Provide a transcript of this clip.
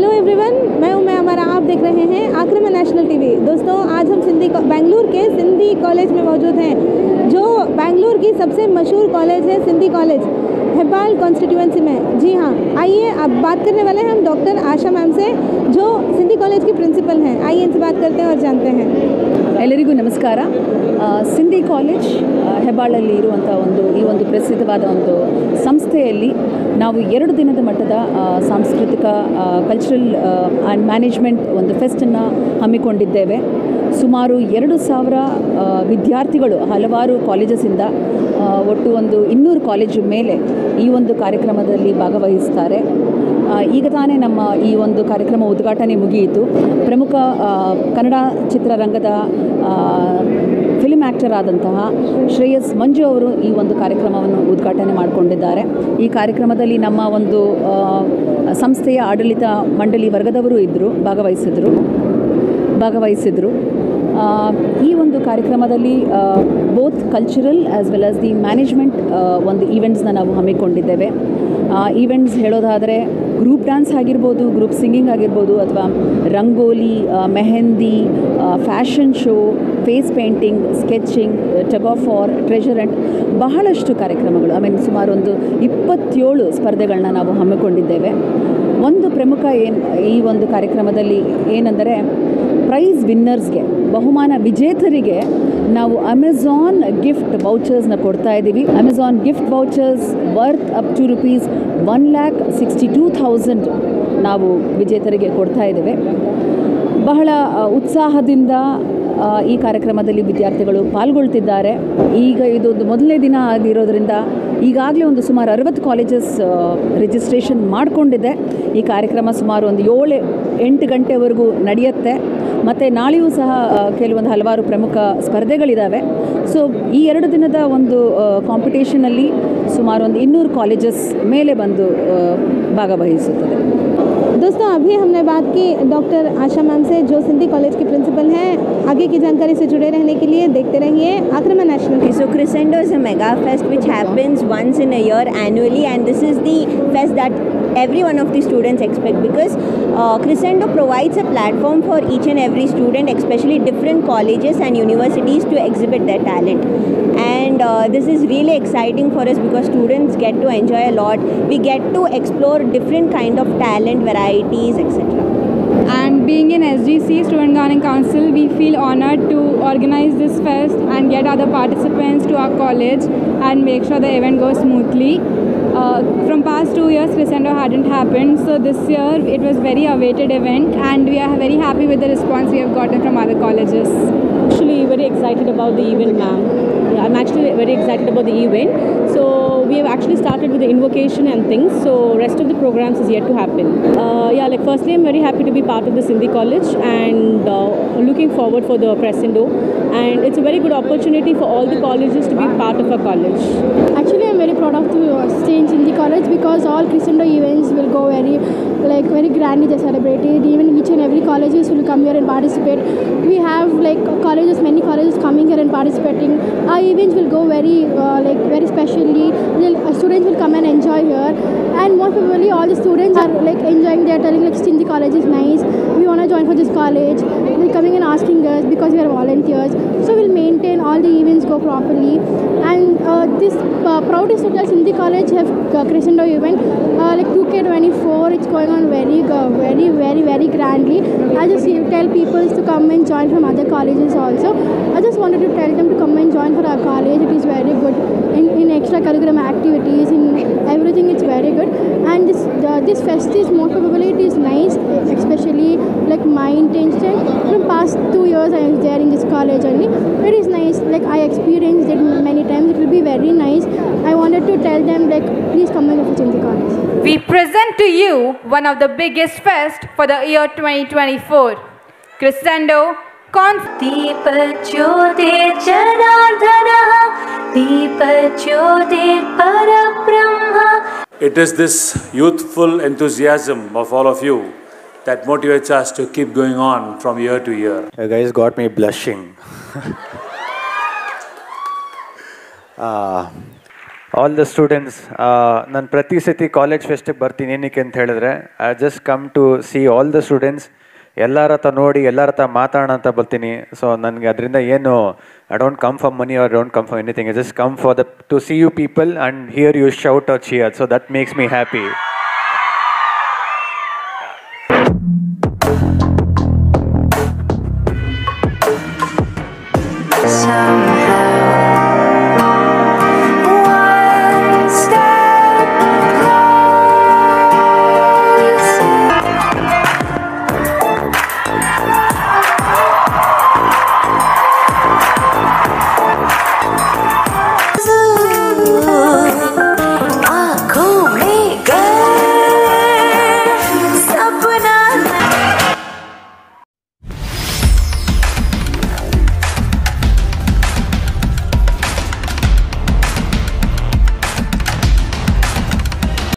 Hello everyone, मैं उम्मे अमरा। आप देख रहे हैं आक्रमण नेशनल टीवी। दोस्तों, आज हम बेंगलुरु के सिंधी कॉलेज में मौजूद हैं, जो बेंगलुरु की सबसे मशहूर कॉलेज है, सिंधी कॉलेज हेब्बाल कॉन्स्टिट्यूएंसी में। जी हाँ, आइए अब बात करने वाले हैं हम डॉक्टर आशा मैम से, जो सिंधी कॉलेज की प्रिंसिपल हैं। आइए इनसे बात करते हैं और जानते हैं। ಎಲ್ಲರಿಗೂ ನಮಸ್ಕಾರ. ಸಿಂಧಿ ಕಾಲೇಜ್ ಹೆಬ್ಬಾಳಲ್ಲಿ ಇರುವಂಥ ಈ ಒಂದು ಪ್ರಸಿದ್ಧವಾದ ಒಂದು ಸಂಸ್ಥೆಯಲ್ಲಿ ನಾವು 2 ದಿನದ ಮಟ್ಟದ ಸಾಂಸ್ಕೃತಿಕ ಕಲ್ಚರಲ್ ಆ್ಯಂಡ್ ಮ್ಯಾನೇಜ್ಮೆಂಟ್ ಒಂದು ಫೆಸ್ಟನ್ನು ಹಮ್ಮಿಕೊಂಡಿದ್ದೇವೆ. ಸುಮಾರು 2,000 ವಿದ್ಯಾರ್ಥಿಗಳು ಹಲವಾರು ಕಾಲೇಜಸ್ಸಿಂದ ಒಟ್ಟು ಒಂದು 200 ಕಾಲೇಜು ಮೇಲೆ ಈ ಒಂದು ಕಾರ್ಯಕ್ರಮದಲ್ಲಿ ಭಾಗವಹಿಸ್ತಾರೆ. ಈಗ ತಾನೇ ನಮ್ಮ ಈ ಒಂದು ಕಾರ್ಯಕ್ರಮ ಉದ್ಘಾಟನೆ ಮುಗಿಯಿತು. ಪ್ರಮುಖ ಕನ್ನಡ ಚಿತ್ರರಂಗದ ಫಿಲ್ಮ್ ಆ್ಯಕ್ಟರ್ ಆದಂತಹ ಶ್ರೇಯಸ್ ಮಂಜು ಅವರು ಈ ಒಂದು ಕಾರ್ಯಕ್ರಮವನ್ನು ಉದ್ಘಾಟನೆ ಮಾಡಿಕೊಂಡಿದ್ದಾರೆ. ಈ ಕಾರ್ಯಕ್ರಮದಲ್ಲಿ ನಮ್ಮ ಒಂದು ಸಂಸ್ಥೆಯ ಆಡಳಿತ ಮಂಡಳಿ ವರ್ಗದವರು ಭಾಗವಹಿಸಿದರು. ಈ ಒಂದು ಕಾರ್ಯಕ್ರಮದಲ್ಲಿ both cultural as well as the management ಒಂದು ಈವೆಂಟ್ಸ್ನ ನಾವು ಹಮ್ಮಿಕೊಂಡಿದ್ದೇವೆ. ಈವೆಂಟ್ಸ್ ಹೇಳೋದಾದರೆ ಗ್ರೂಪ್ ಡ್ಯಾನ್ಸ್ ಆಗಿರ್ಬೋದು, ಗ್ರೂಪ್ ಸಿಂಗಿಂಗ್ ಆಗಿರ್ಬೋದು, ಅಥವಾ rangoli, mehndi, fashion show, face painting, sketching, tug of war, treasure hunt, ಬಹಳಷ್ಟು ಕಾರ್ಯಕ್ರಮಗಳು. ಸುಮಾರು ಒಂದು 27 ಸ್ಪರ್ಧೆಗಳನ್ನ ನಾವು ಹಮ್ಮಿಕೊಂಡಿದ್ದೇವೆ. ಒಂದು ಪ್ರಮುಖ ಈ ಒಂದು ಕಾರ್ಯಕ್ರಮದಲ್ಲಿ ಏನೆಂದರೆ, ಪ್ರೈಸ್ ವಿನ್ನರ್ಸ್ಗೆ, ಬಹುಮಾನ ವಿಜೇತರಿಗೆ ನಾವು ಅಮೆಝಾನ್ ಗಿಫ್ಟ್ ವೌಚರ್ಸ್ನ ಕೊಡ್ತಾ ಇದ್ದೀವಿ. Amazon gift vouchers worth up to rupees 1,62,000 ನಾವು ವಿಜೇತರಿಗೆ ಕೊಡ್ತಾ ಇದ್ದೇವೆ. ಬಹಳ ಉತ್ಸಾಹದಿಂದ ಈ ಕಾರ್ಯಕ್ರಮದಲ್ಲಿ ವಿದ್ಯಾರ್ಥಿಗಳು ಪಾಲ್ಗೊಳ್ತಿದ್ದಾರೆ. ಈಗ ಇದೊಂದು ಮೊದಲನೇ ದಿನ ಆಗಿರೋದ್ರಿಂದ ಈಗಾಗಲೇ ಒಂದು ಸುಮಾರು 60 ಕಾಲೇಜಸ್ ರಿಜಿಸ್ಟ್ರೇಷನ್ ಮಾಡಿಕೊಂಡಿದೆ. ಈ ಕಾರ್ಯಕ್ರಮ ಸುಮಾರು ಒಂದು 7-8 ಗಂಟೆವರೆಗೂ ನಡೆಯುತ್ತೆ. ಮತ್ತು ನಾಳೆಯೂ ಸಹ ಹಲವಾರು ಪ್ರಮುಖ ಸ್ಪರ್ಧೆಗಳಿದ್ದಾವೆ. ಸೊ ಈ 2 ದಿನದ ಒಂದು ಕಾಂಪಿಟೇಷನಲ್ಲಿ ಸುಮಾರು ಒಂದು 200 ಕಾಲೇಜಸ್ ಮೇಲೆ ಬಂದು ಭಾಗವಹಿಸುತ್ತದೆ. दोस्तों, अभी हमने बात की डॉक्टर आशा मैम से, जो सिंधी कॉलेज की प्रिंसिपल हैं। आगे की जानकारी से जुड़े रहने के लिए देखते रहिए आक्रमण national. So Crescendo is a mega fest which happens once in a year annually, and this is the fest that every one of the students expect, because Crescendo provides a platform for each and every student, especially different colleges and universities, to exhibit their talent. And this is really exciting for us because students get to enjoy a lot. We get to explore different kind of talent varieties, etc. And being in SGC, Student Governing Council, we feel honored to organize this fest and get other participants to our college and make sure the event goes smoothly. From past 2 years, Crescendo hadn't happened, so this year it was very awaited event, and we are very happy with the response we have gotten from other colleges. Actually very excited about the event, ma'am. Yeah, I'm actually very excited about the event. So we have actually started with the invocation and things, so rest of the programs is yet to happen. Firstly, I'm very happy to be part of the Sindhi College, and looking forward for the Crescendo, and it's a very good opportunity for all the colleges to be part of our college. Actually, I'm very proud of to stay in Sindhi College, because all Crescendo events will go very grandly they celebrated. Even each and every colleges will come here and participate. We have many colleges coming here and participating. Our events will go very specially. Students will come and enjoy here, and most probably all the students are enjoying. They are telling Sindhi College is nice. We want to join for this college. They're coming and asking us because we are volunteers. So we'll maintain all the events go properly. And this proudest to tell Sindhi College have Crescendo event 2K24. It's going on very grandly. I just tell people to come and join from other colleges also. I just wanted to tell them to come and join for our college. It is very good in extracurricular activities, in everything. It's very good. And this fest is most probably it is nice, especially my intention from past 2 years I am there in this college only. It is nice. I experienced it many times. It will be very nice. I wanted to tell them please come and visit the college. We present to you one of the biggest fest for the year 2024, Crescendo It is this youthful enthusiasm of all of you that motivates us to keep going on from year to year. You guys got me blushing. All the students. ನಾನು ಪ್ರತಿ ಸತಿ college ಫೆಸ್ಟಿಗೆ ಬರ್ತೀನಿ, ಏನಕ್ಕೆ ಅಂತ ಹೇಳಿದ್ರೆ I just come to see all the students. ಎಲ್ಲರ ಹತ್ರ ನೋಡಿ ಎಲ್ಲರ ಹತ್ರ ಮಾತಾಡೋಣ ಅಂತ ಬರ್ತೀನಿ. ಸೊ ನನಗೆ ಅದರಿಂದ ಏನು I don't come for money or don't come for anything. I just come for to see you people and hear you shout or cheer. So that makes me happy.